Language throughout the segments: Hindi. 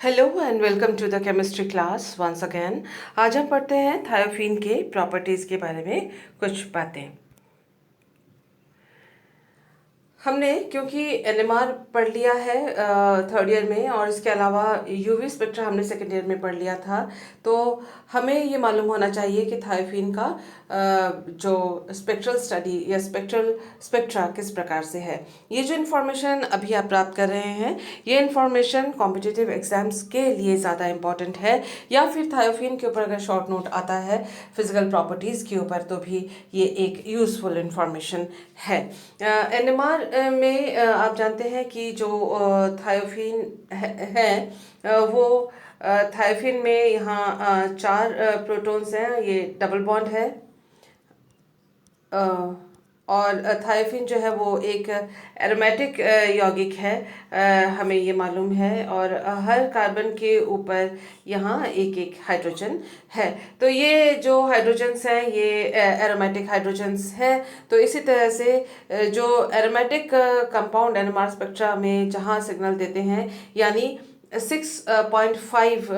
Hello and welcome to the chemistry class once again. आज हम पढ़ते हैं थायोफीन के प्रॉपर्टीज़ के बारे में कुछ बातें। हमने क्योंकि एनएमआर पढ़ लिया है थर्ड ईयर में, और इसके अलावा यूवी स्पेक्ट्रा हमने सेकेंड ईयर में पढ़ लिया था, तो हमें ये मालूम होना चाहिए कि थायोफीन का जो स्पेक्ट्रल स्टडी या स्पेक्ट्रा किस प्रकार से है। ये जो इन्फॉर्मेशन अभी आप प्राप्त कर रहे हैं, ये इन्फॉर्मेशन कॉम्पिटिटिव एग्जाम्स के लिए ज़्यादा इम्पॉर्टेंट है, या फिर थायोफीन के ऊपर अगर शॉर्ट नोट आता है फिजिकल प्रॉपर्टीज़ के ऊपर, तो भी ये एक यूज़फुल इन्फॉर्मेशन है। एनएमआर में आप जानते हैं कि जो थायोफीन है, वो थायोफीन में यहाँ चार प्रोटॉन्स हैं, ये डबल बॉन्ड है। और थायोफीन जो है वो एक एरोमेटिक यौगिक है, हमें ये मालूम है, और हर कार्बन के ऊपर यहाँ एक एक हाइड्रोजन है। तो ये जो हाइड्रोजन्स हैं ये एरोमेटिक हाइड्रोजन्स हैं। तो इसी तरह से जो एरोमेटिक कंपाउंड एनएमआर स्पेक्ट्रा में जहाँ सिग्नल देते हैं, यानी 6.5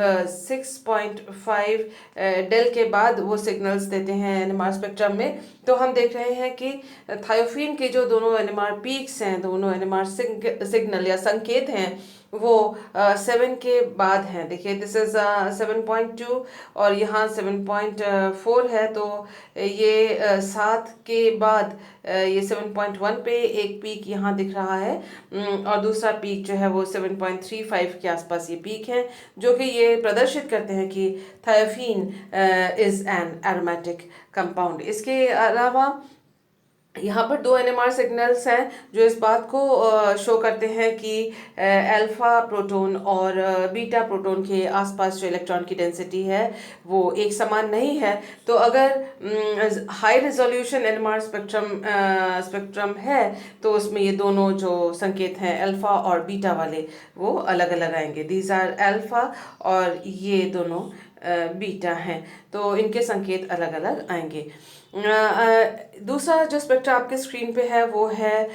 डेल के बाद वो सिग्नल्स देते हैं एनएमआर स्पेक्ट्रम में। तो हम देख रहे हैं कि थायोफीन के जो दोनों एनएमआर पीक्स हैं, दोनों एनएमआर सिग्नल या संकेत हैं, वो 7 के बाद हैं। देखिए, दिस इज 7.2 और यहाँ 7.4 है, तो ये 7 के बाद ये 7.1 पे एक पीक यहाँ दिख रहा है, और दूसरा पीक जो है वो 7.35 के आसपास ये पीक है, जो कि ये प्रदर्शित करते हैं कि thiophene is an aromatic compound. इसके अलावा यहाँ पर दो एनएमआर सिग्नल्स हैं जो इस बात को शो करते हैं कि अल्फा प्रोटॉन और बीटा प्रोटॉन के आसपास जो इलेक्ट्रॉन की डेंसिटी है वो एक समान नहीं है। तो अगर हाई रिजोल्यूशन एनएमआर स्पेक्ट्रम है, तो उसमें ये दोनों जो संकेत हैं अल्फा और बीटा वाले, वो अलग अलग आएंगे। दीज आर अल्फा और ये दोनों बीटा हैं, तो इनके संकेत अलग अलग आएंगे। दूसरा जो स्पेक्ट्रम आपके स्क्रीन पे है वो है,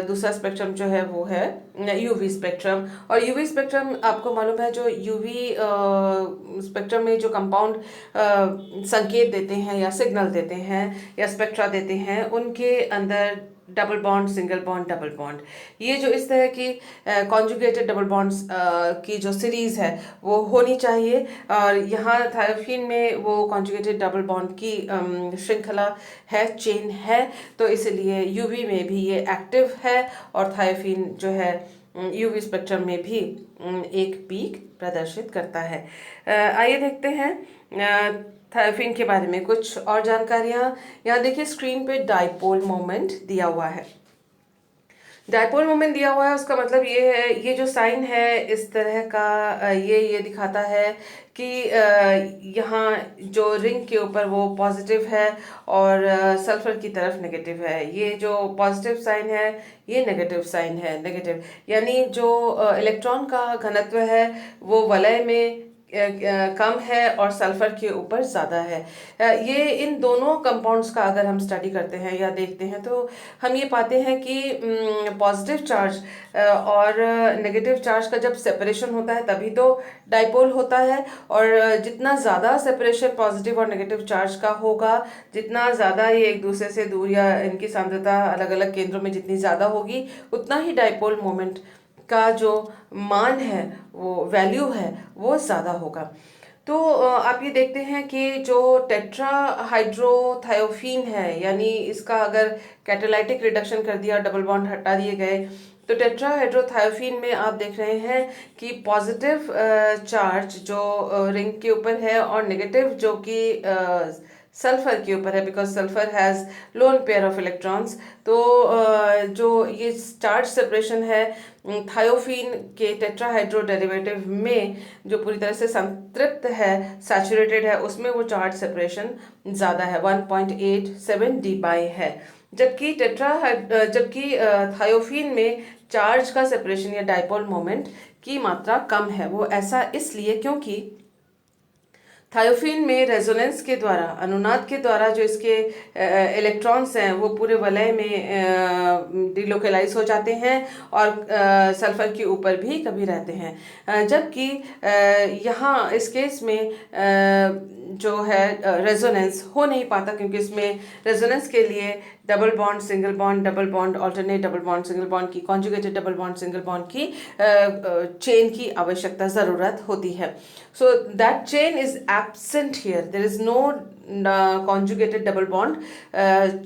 दूसरा स्पेक्ट्रम जो है वो है यूवी स्पेक्ट्रम। और यूवी स्पेक्ट्रम आपको मालूम है, जो यूवी स्पेक्ट्रम में जो कंपाउंड संकेत देते हैं या सिग्नल देते हैं या स्पेक्ट्रा देते हैं, उनके अंदर double bond, single bond, double bond, ये जो इस तरह की कॉन्जुगेटेड डबल बॉन्ड्स की जो सीरीज है वो होनी चाहिए। और यहाँ थायोफीन में वो कॉन्जुगेटेड डबल बॉन्ड की श्रृंखला है, चेन है, तो इसलिए यूवी में भी ये एक्टिव है, और थायोफीन जो है यूवी स्पेक्ट्रम में भी एक पीक प्रदर्शित करता है। आइए देखते हैं थायोफीन के बारे में कुछ और जानकारियाँ। यहाँ देखिए स्क्रीन पे डाइपोल मोमेंट दिया हुआ है। डाइपोल मोमेंट दिया हुआ है, उसका मतलब ये है, ये जो साइन है इस तरह का, ये दिखाता है कि यहाँ जो रिंग के ऊपर वो पॉजिटिव है और सल्फर की तरफ नेगेटिव है। ये जो पॉजिटिव साइन है ये नेगेटिव साइन है, नेगेटिव, यानी जो इलेक्ट्रॉन का घनत्व है वो वलय में कम है और सल्फर के ऊपर ज़्यादा है। ये इन दोनों कंपाउंड्स का अगर हम स्टडी करते हैं या देखते हैं, तो हम ये पाते हैं कि पॉजिटिव चार्ज और नेगेटिव चार्ज का जब सेपरेशन होता है तभी तो डाइपोल होता है। और जितना ज़्यादा सेपरेशन पॉजिटिव और नेगेटिव चार्ज का होगा, जितना ज़्यादा ये एक दूसरे से दूर या इनकी सांद्रता अलग अलग केंद्रों में जितनी ज़्यादा होगी, उतना ही डाइपोल मोमेंट का जो मान है, वो वैल्यू है, वो ज़्यादा होगा। तो आप ये देखते हैं कि जो टेट्राहाइड्रोथायोफीन है, यानी इसका अगर कैटालाइटिक रिडक्शन कर दिया, डबल बॉन्ड हटा दिए गए, तो टेट्राहाइड्रोथायोफीन में आप देख रहे हैं कि पॉजिटिव चार्ज जो रिंग के ऊपर है और नेगेटिव जो कि सल्फर के ऊपर है, because sulphur has lone pair of electrons. तो जो ये चार्ज सेपरेशन है थायोफीन के टेट्राहाइड्रो डेरिवेटिव में जो पूरी तरह से संतृप्त है, सैचुरेटेड है, उसमें वो चार्ज सेपरेशन ज़्यादा है, 1.87 डी/, है। जबकि थायोफीन में चार्ज का सेपरेशन या डाइपोल मोमेंट की मात्रा कम है। वो ऐसा इसलिए क्योंकि थायोफीन में रेजोनेंस के द्वारा, अनुनाद के द्वारा जो इसके इलेक्ट्रॉन्स हैं वो पूरे वलय में डिलोकलाइज हो जाते हैं और सल्फर के ऊपर भी कभी रहते हैं, जबकि यहाँ इस केस में जो है रेजोनेंस हो नहीं पाता, क्योंकि इसमें रेजोनेंस के लिए double bond single bond, double bond alternate, double bond single bond की, conjugated double bond single bond की चेन की आवश्यकता ज़रूरत होती है. So that chain is absent here, there is no conjugated double bond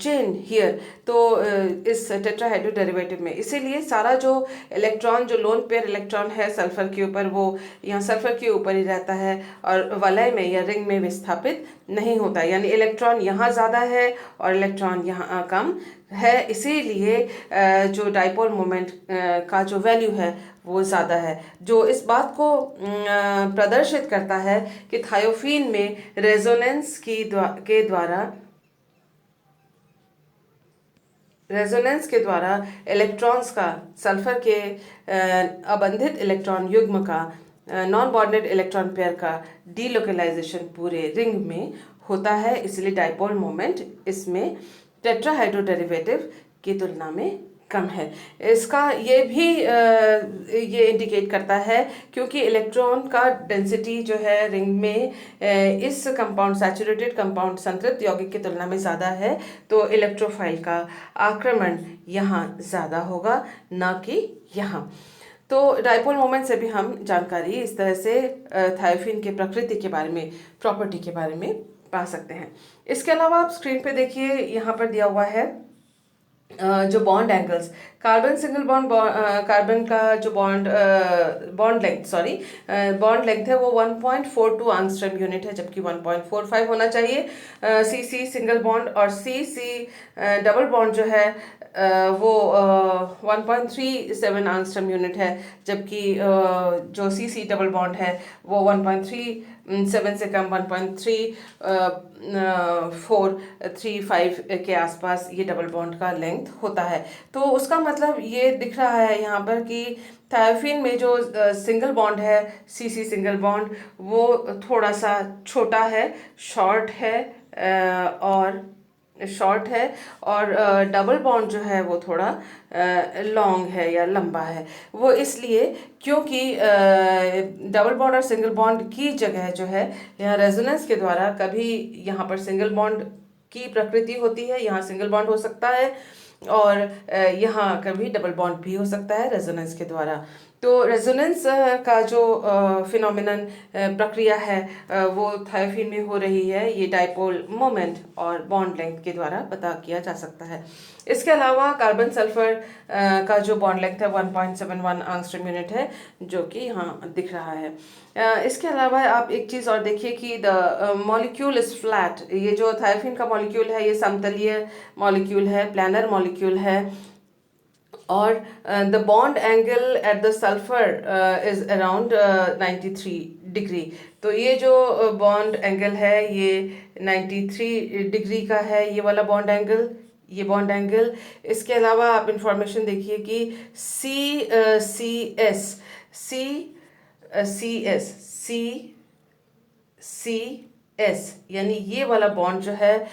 chain here. तो इस टेट्राहाइड्रो डेरिवेटिव में इसीलिए सारा जो इलेक्ट्रॉन, जो लोन पेयर इलेक्ट्रॉन है सल्फर के ऊपर, वो यहाँ सल्फर के ऊपर ही रहता है और वलय में या रिंग में विस्थापित नहीं होता. यानी इलेक्ट्रॉन यहाँ ज़्यादा है और इलेक्ट्रॉन यहाँ कम है, इसीलिए जो डाइपोल मोमेंट का जो वैल्यू है वो ज़्यादा है, जो इस बात को प्रदर्शित करता है कि थायोफीन में रेजोनेंस के द्वारा इलेक्ट्रॉन्स का, सल्फर के अबंधित इलेक्ट्रॉन युग्म का, नॉन बॉन्डेड इलेक्ट्रॉन पेयर का डीलोकलाइजेशन पूरे रिंग में होता है. इसलिए डाइपोल मोमेंट इसमें टेट्राहाइड्रो डेरिवेटिव की तुलना में कम है. इसका ये भी ये इंडिकेट करता है क्योंकि इलेक्ट्रॉन का डेंसिटी जो है रिंग में इस कंपाउंड, सैचुरेटेड कंपाउंड संतृप्त यौगिक की तुलना में ज़्यादा है, तो इलेक्ट्रोफाइल का आक्रमण यहाँ ज़्यादा होगा, ना कि यहाँ. तो डाइपोल मोमेंट से भी हम जानकारी इस तरह से थायोफीन के प्रकृति के बारे में, प्रॉपर्टी के बारे में पा सकते हैं. इसके अलावा आप स्क्रीन पे देखिए, यहाँ पर दिया हुआ है जो bond angles, carbon single bond, carbon का जो बॉन्ड लेंथ है वो 1.42 एंगस्ट्रॉम यूनिट है, जबकि 1.45 होना चाहिए. सी सिंगल बॉन्ड और सी डबल बॉन्ड जो है वो 1.37 एंगस्ट्रॉम यूनिट है, जबकि जो सी डबल बॉन्ड है वो 1.37 से कम 1.3435 के आसपास ये डबल बॉन्ड का लेंथ होता है. तो उसका मतलब ये दिख रहा है यहाँ पर कि थायोफीन में जो सिंगल बॉन्ड है, सी सिंगल बॉन्ड, वो थोड़ा सा छोटा है, शॉर्ट है और डबल बॉन्ड जो है वो थोड़ा लॉन्ग है या लंबा है. वो इसलिए क्योंकि डबल बॉन्ड और सिंगल बॉन्ड की जगह जो है यहाँ रेजोनेंस के द्वारा कभी यहाँ पर सिंगल बॉन्ड की प्रकृति होती है, यहाँ सिंगल बॉन्ड हो सकता है, और यहाँ कभी डबल बॉन्ड भी हो सकता है रेजोनेंस के द्वारा. तो रेजोनेंस का जो फिनोमिनन प्रक्रिया है वो थायोफीन में हो रही है. ये डाइपोल मोमेंट और बॉन्ड लेंथ के द्वारा पता किया जा सकता है. इसके अलावा कार्बन सल्फर का जो बॉन्ड लेंथ है 1.71 एंगस्ट्रॉम यूनिट है, जो कि यहाँ दिख रहा है. इसके अलावा आप एक चीज़ और देखिए कि द मॉलिक्यूल इज फ्लैट. ये जो थायोफीन का मॉलिक्यूल है ये समतलीय मॉलिक्यूल है, प्लानर मॉलिक्यूल है, और the bond angle at the sulphur is around 93 degree. तो ये जो बॉन्ड एंगल है ये 93 डिग्री का है, ये वाला बॉन्ड एंगल, ये बॉन्ड एंगल. इसके अलावा आप इंफॉर्मेशन देखिए कि सी एस यानी ये वाला बॉन्ड जो है,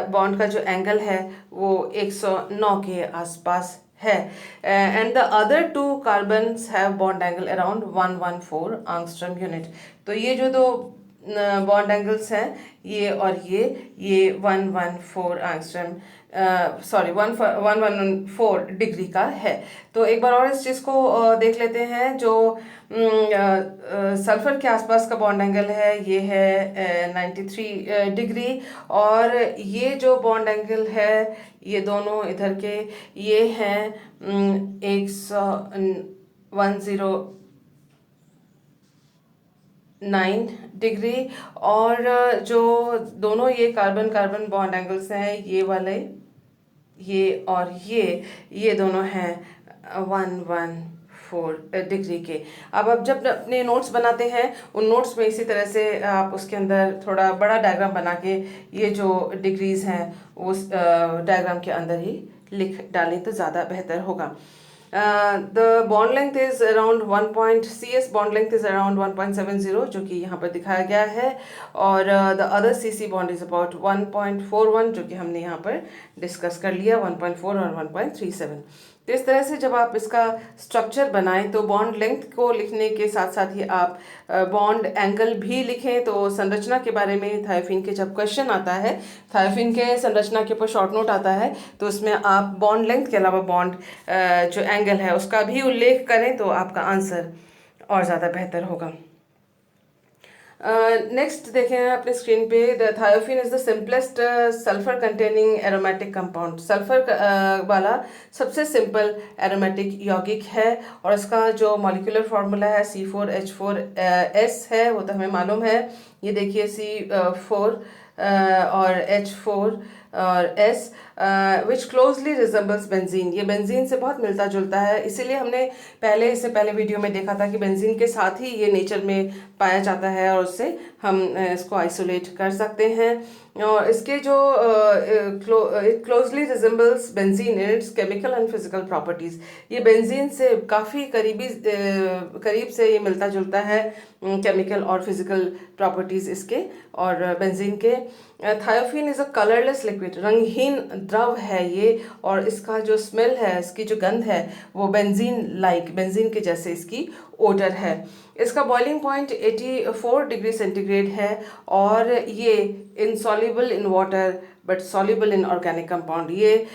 बॉन्ड का जो एंगल है वो 109 के आसपास है, and the other two carbons have bond angle around 114 angstrom unit. तो ये जो दो बॉन्ड एंगल्स हैं ये और ये 114 एंगस्ट्रॉम 114 डिग्री का है. तो एक बार और इस चीज़ को देख लेते हैं. जो सल्फर के आसपास का बॉन्ड एंगल है ये है 93 डिग्री, और ये जो बॉन्ड एंगल है ये दोनों इधर के ये हैं 109 डिग्री, और जो दोनों ये कार्बन बॉन्ड एंगल्स हैं ये वाले, ये और ये दोनों हैं 114 डिग्री के. अब जब अपने नोट्स बनाते हैं उन नोट्स में इसी तरह से आप उसके अंदर थोड़ा बड़ा डायग्राम बना के ये जो डिग्रीज हैं उस डायग्राम के अंदर ही लिख डालें तो ज़्यादा बेहतर होगा. The bond length is around 1 point, CS bond length is around 1.70 जो कि यहाँ पर दिखाया गया है, और the other CC bond is about 1.41 जो कि हमने यहाँ पर डिस्कस कर लिया, 1.4 और 1.37। तो इस तरह से जब आप इसका स्ट्रक्चर बनाएं तो बॉन्ड लेंथ को लिखने के साथ साथ ही आप बॉन्ड एंगल भी लिखें। तो संरचना के बारे में थायोफिन के जब क्वेश्चन आता है, थायोफिन के संरचना के ऊपर शॉर्ट नोट आता है, तो उसमें आप बॉन्ड लेंथ के अलावा बॉन्ड जो एंगल है उसका भी उल्लेख करें तो आपका आंसर और ज़्यादा बेहतर होगा। नेक्स्ट देखें अपने स्क्रीन पे, the thiophene is the simplest sulphur containing aromatic compound. Sulphur वाला सबसे सिंपल एरोमेटिक यौगिक है, और इसका जो मॉलिक्यूलर फार्मूला है C4H4S है, वो तो हमें मालूम है। ये देखिए C4 और H4 और S विच क्लोजली रिजेंबल्स बेंजीन। ये बेंजीन से बहुत मिलता जुलता है, इसीलिए हमने इससे पहले वीडियो में देखा था कि बेंजीन के साथ ही ये नेचर में पाया जाता है, और उससे हम इसको आइसोलेट कर सकते हैं। और इसके जो it closely resembles benzene in its chemical and physical properties. ये बेंजीन से काफ़ी करीब से ये मिलता जुलता है, केमिकल और फिजिकल प्रॉपर्टीज़ इसके और बेंजीन के। Thiophene is a colourless liquid, रंगहीन द्रव है ये, और इसका जो स्मेल है, इसकी जो गंध है, वो बेंजीन के जैसे इसकी ओडर है। इसका बॉइलिंग पॉइंट 84 डिग्री सेंटीग्रेड है, और ये insoluble in water but soluble in organic compound. ये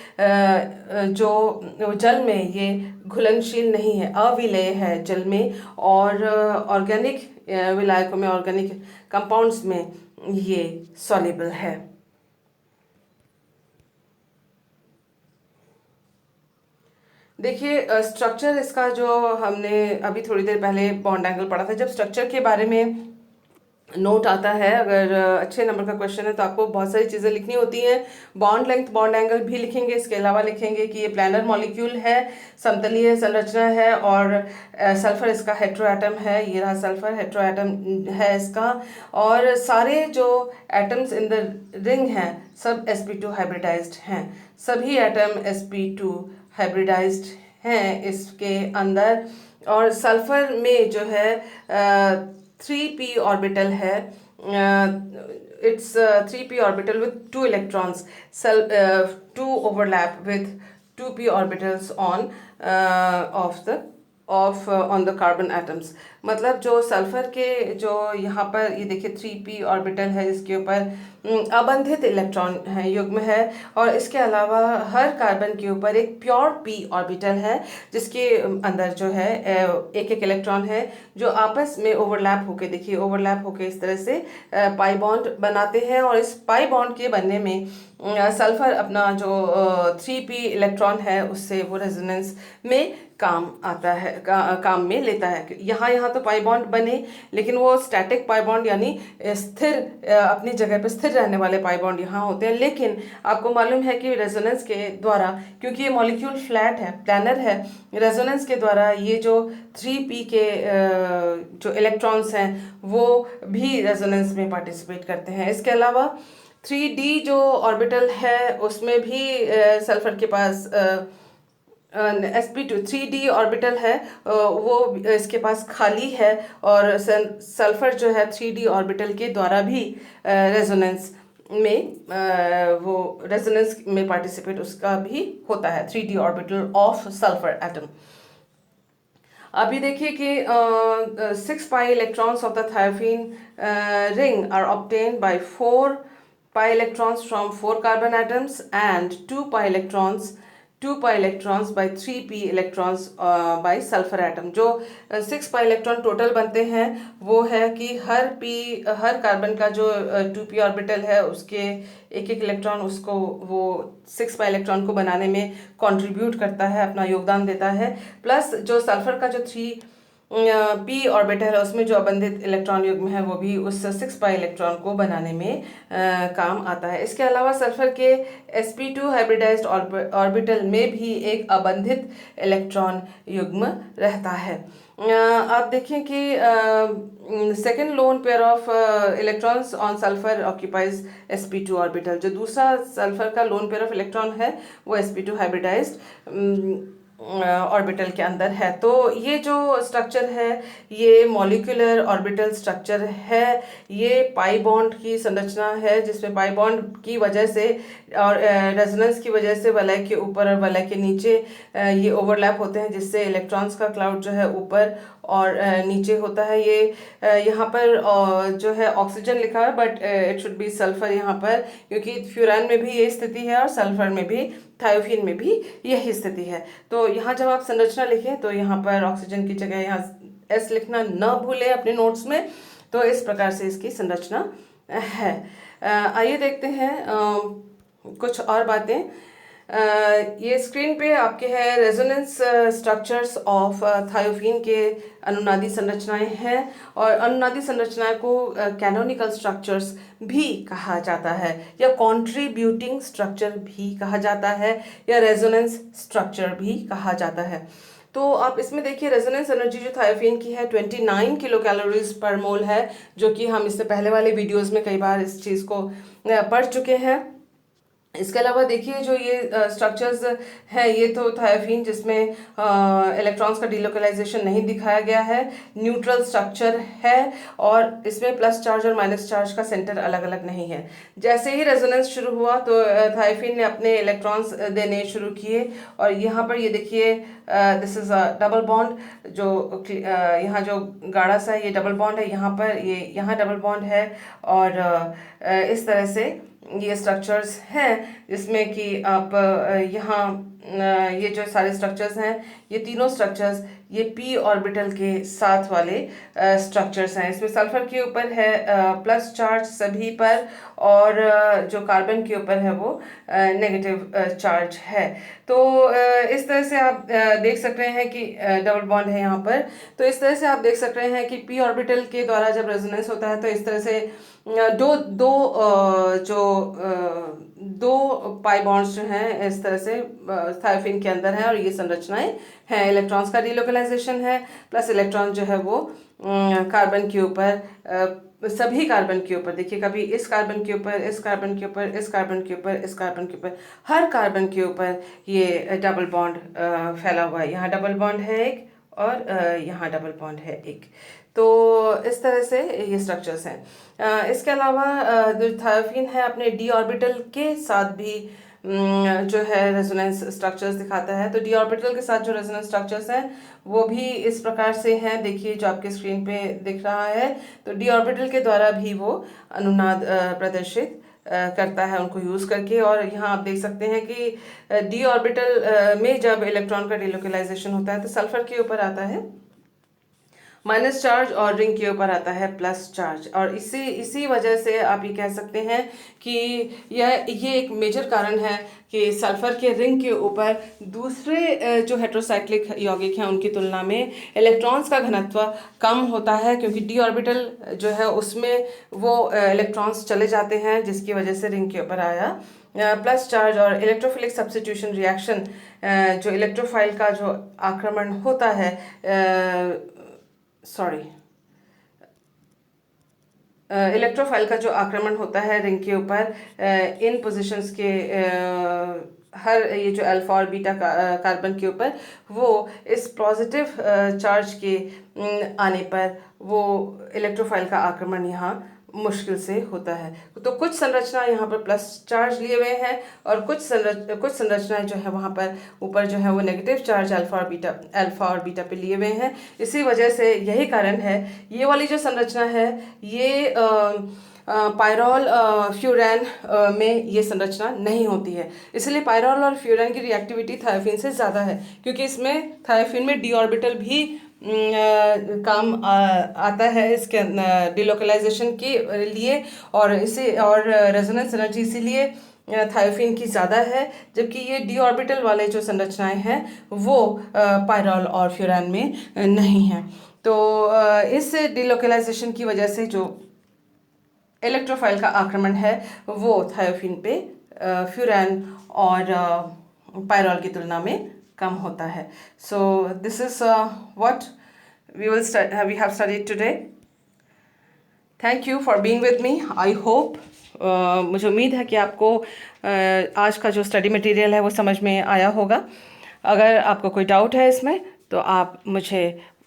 जो जल में ये घुलनशील नहीं है, अविलेय है जल में, और ऑर्गेनिक विलायकों में, ऑर्गेनिक कंपाउंड्स में ये सॉल्युबल है। देखिए स्ट्रक्चर इसका जो हमने अभी थोड़ी देर पहले बॉन्ड एंगल पढ़ा था, जब स्ट्रक्चर के बारे में नोट आता है, अगर अच्छे नंबर का क्वेश्चन है तो आपको बहुत सारी चीज़ें लिखनी होती हैं। बॉन्ड लेंथ, बॉन्ड एंगल भी लिखेंगे, इसके अलावा लिखेंगे कि ये प्लानर मॉलिक्यूल है, समतलीय संरचना है, और सल्फर इसका हेट्रो एटम है। ये रहा सल्फर, हेट्रो एटम है इसका, और सारे जो एटम्स इन द रिंग हैं सब sp2 हाइब्रिडाइज्ड हैं। सभी एटम sp2 हाइब्रिडाइज्ड हैं इसके अंदर। और सल्फर में जो है 3p ऑर्बिटल है, it's 3p orbital with 2 electrons, 2 overlap with 2p orbitals on the carbon atoms. मतलब जो सल्फर के जो यहाँ पर ये देखिए 3p ऑर्बिटल है, जिसके ऊपर अबंधित इलेक्ट्रॉन है, युग्म है, और इसके अलावा हर कार्बन के ऊपर एक प्योर p ऑर्बिटल है, जिसके अंदर जो है एक इलेक्ट्रॉन है जो आपस में ओवरलैप होके, देखिए ओवरलैप होके इस तरह से पाई बॉन्ड बनाते हैं। और इस पाई बॉन्ड के बनने में सल्फर अपना जो 3p इलेक्ट्रॉन है उससे वो रेजोनेंस में काम आता है, काम में लेता है। यहाँ तो पाई बॉन्ड बने, लेकिन वो स्टैटिक पाई बॉन्ड यानी स्थिर, अपनी जगह पर स्थिर रहने वाले पाई बॉन्ड यहाँ होते हैं। लेकिन आपको मालूम है कि रेजोनेंस के द्वारा, क्योंकि ये मॉलिक्यूल फ्लैट है, प्लानर है, रेजोनेंस के द्वारा ये जो 3p के जो इलेक्ट्रॉन्स हैं वो भी रेजोनेंस में पार्टिसिपेट करते हैं। इसके अलावा 3d जो ऑर्बिटल है उसमें भी सल्फर के पास sp2 3d ऑर्बिटल है, वो इसके पास खाली है, और सल्फर जो है 3d ऑर्बिटल के द्वारा भी रेजोनेंस में पार्टिसिपेट उसका भी होता है, 3d orbital of sulphur atom. अभी देखिए कि 6 pi electrons of the thiophenes ring are obtained by 4 pi electrons from 4 carbon atoms and 2 pi electrons by 3p electrons by sulfur atom। जो 6 pi electron टोटल बनते हैं वो है कि हर कार्बन का जो 2p ऑर्बिटल है उसके एक इलेक्ट्रॉन, उसको वो 6 pi इलेक्ट्रॉन को बनाने में कंट्रीब्यूट करता है, अपना योगदान देता है। प्लस जो सल्फर का जो 3p ऑर्बिटल है उसमें जो अबंधित इलेक्ट्रॉन युग्म है वो भी उस 6 pi इलेक्ट्रॉन को बनाने में काम आता है। इसके अलावा सल्फर के sp2 हाइब्रिडाइज्ड ऑर्बिटल में भी एक अबंधित इलेक्ट्रॉन युग्म रहता है। आप देखें कि second lone pair of electrons on sulphur occupies sp2 orbital. जो दूसरा सल्फर का लोन पेयर ऑफ इलेक्ट्रॉन है वो sp2 हाइब्रिडाइज्ड ऑर्बिटल के अंदर है। तो ये जो स्ट्रक्चर है ये मॉलिक्यूलर ऑर्बिटल स्ट्रक्चर है। ये पाई बॉन्ड की संरचना है, जिसमें पाई बॉन्ड की वजह से और रेजोनेंस की वजह से वलय के ऊपर और वलय के नीचे ये ओवरलैप होते हैं, जिससे इलेक्ट्रॉन्स का क्लाउड जो है ऊपर और नीचे होता है। ये यहाँ पर जो है ऑक्सीजन लिखा है, but it should be sulphur यहाँ पर, क्योंकि फ्यूरान में भी ये स्थिति है और सल्फर में भी, थायोफीन में भी यही स्थिति है। तो यहाँ जब आप संरचना लिखें तो यहाँ पर ऑक्सीजन की जगह यहाँ एस लिखना न भूलें अपने नोट्स में। तो इस प्रकार से इसकी संरचना है। आइए देखते हैं कुछ और बातें। ये स्क्रीन पे आपके है रेजोनेंस स्ट्रक्चर्स ऑफ थायोफीन के अनुनादी संरचनाएं हैं, और अनुनादी संरचनाएं को कैनोनिकल स्ट्रक्चर्स भी कहा जाता है, या कंट्रीब्यूटिंग स्ट्रक्चर भी कहा जाता है, या रेजोनेंस स्ट्रक्चर भी कहा जाता है। तो आप इसमें देखिए रेजोनेंस एनर्जी जो थायोफीन की है 29 किलो कैलोरीज पर मोल है, जो कि हम इससे पहले वाले वीडियोस में कई बार इस चीज़ को पढ़ चुके हैं। इसके अलावा देखिए जो ये स्ट्रक्चर्स हैं, ये तो थायोफीन जिसमें इलेक्ट्रॉन्स का डिलोकलाइजेशन नहीं दिखाया गया है, न्यूट्रल स्ट्रक्चर है, और इसमें प्लस चार्ज और माइनस चार्ज का सेंटर अलग अलग नहीं है। जैसे ही रेजोनेंस शुरू हुआ तो थायोफीन ने अपने इलेक्ट्रॉन्स देने शुरू किए, और यहाँ पर ये देखिए this is a double bond, जो यहाँ जो गाढ़ा सा है ये डबल बॉन्ड है, यहाँ पर ये यहाँ डबल बॉन्ड है, और इस तरह से ये स्ट्रक्चर्स हैं, जिसमें कि आप यहाँ ये जो सारे स्ट्रक्चर्स हैं, ये तीनों स्ट्रक्चर्स ये पी ऑर्बिटल के साथ वाले स्ट्रक्चर्स हैं। इसमें सल्फर के ऊपर है प्लस चार्ज सभी पर, और जो कार्बन के ऊपर है वो नेगेटिव चार्ज है। तो इस तरह से आप देख सकते हैं कि डबल बॉन्ड है यहाँ पर। तो इस तरह से आप देख सकते हैं कि पी ऑर्बिटल के द्वारा जब रेजोनेंस होता है तो इस तरह से दो पाई बॉन्ड्स जो हैं इस तरह से थायोफीन के अंदर है, और ये संरचनाएं हैं। इलेक्ट्रॉन्स का डिलोकलाइजेशन है, प्लस इलेक्ट्रॉन जो है वो कार्बन के ऊपर, सभी कार्बन के ऊपर, देखिए कभी इस कार्बन के ऊपर, इस कार्बन के ऊपर, इस कार्बन के ऊपर, इस कार्बन के ऊपर, हर कार्बन के ऊपर ये डबल बॉन्ड फैला हुआ है। यहाँ डबल बॉन्ड है एक, और यहाँ डबल बॉन्ड है एक। तो इस तरह से ये स्ट्रक्चर्स हैं। इसके अलावा जो थायोफीन है अपने डी ऑर्बिटल के साथ भी जो है रेजोनेंस स्ट्रक्चर्स दिखाता है। तो डी ऑर्बिटल के साथ जो रेजोनेंस स्ट्रक्चर्स हैं वो भी इस प्रकार से हैं, देखिए जो आपके स्क्रीन पे दिख रहा है। तो डी ऑर्बिटल के द्वारा भी वो अनुनाद प्रदर्शित करता है उनको यूज़ करके। और यहाँ आप देख सकते हैं कि डी ऑर्बिटल में जब इलेक्ट्रॉन का डिलोकलाइजेशन होता है तो सल्फर के ऊपर आता है माइनस चार्ज, और रिंग के ऊपर आता है प्लस चार्ज। और इसी वजह से आप ये कह सकते हैं कि ये एक मेजर कारण है कि सल्फर के रिंग के ऊपर दूसरे जो हेटेरोसाइक्लिक यौगिक हैं उनकी तुलना में इलेक्ट्रॉन्स का घनत्व कम होता है, क्योंकि डी ऑर्बिटल जो है उसमें वो इलेक्ट्रॉन्स चले जाते हैं, जिसकी वजह से रिंग के ऊपर आया प्लस चार्ज। और इलेक्ट्रोफिलिक सब्स्टिट्यूशन रिएक्शन, जो इलेक्ट्रोफाइल का जो आक्रमण होता है, इलेक्ट्रोफाइल का जो आक्रमण होता है रिंग के ऊपर इन पोजीशंस के हर ये जो अल्फा और बीटा कार्बन के ऊपर, वो इस पॉजिटिव चार्ज के आने पर वो इलेक्ट्रोफाइल का आक्रमण यहाँ मुश्किल से होता है। तो कुछ संरचना यहाँ पर प्लस चार्ज लिए हुए हैं, और कुछ संरचनाएं जो है वहाँ पर ऊपर जो है वो नेगेटिव चार्ज अल्फा और बीटा पे लिए हुए हैं। इसी वजह से यही कारण है ये वाली जो संरचना है ये पायरॉल फ्यूरैन में ये संरचना नहीं होती है। इसलिए पायरॉल और फ्यूरैन की रिएक्टिविटी थायोफीन से ज़्यादा है, क्योंकि इसमें थायोफीन में डी ऑर्बिटल भी काम आता है इसके डिलोकलाइजेशन के लिए, और रेजोनेंस एनर्जी इसीलिए थायोफीन की ज़्यादा है, जबकि ये डी ऑर्बिटल वाले जो संरचनाएं हैं वो पायरॉल और फ्यूरैन में नहीं हैं। तो इस डिलोकलाइजेशन की वजह से जो इलेक्ट्रोफाइल का आक्रमण है वो थायोफीन पे फ्यूरैन और पायरॉल की तुलना में कम होता है। So this is what we have studied today. Thank you for being with me. I hope, मुझे उम्मीद है कि आपको आज का जो स्टडी मटेरियल है वो समझ में आया होगा। अगर आपको कोई डाउट है इसमें तो आप मुझे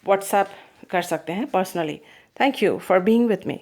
व्हाट्सएप कर सकते हैं personally. Thank you for being with me.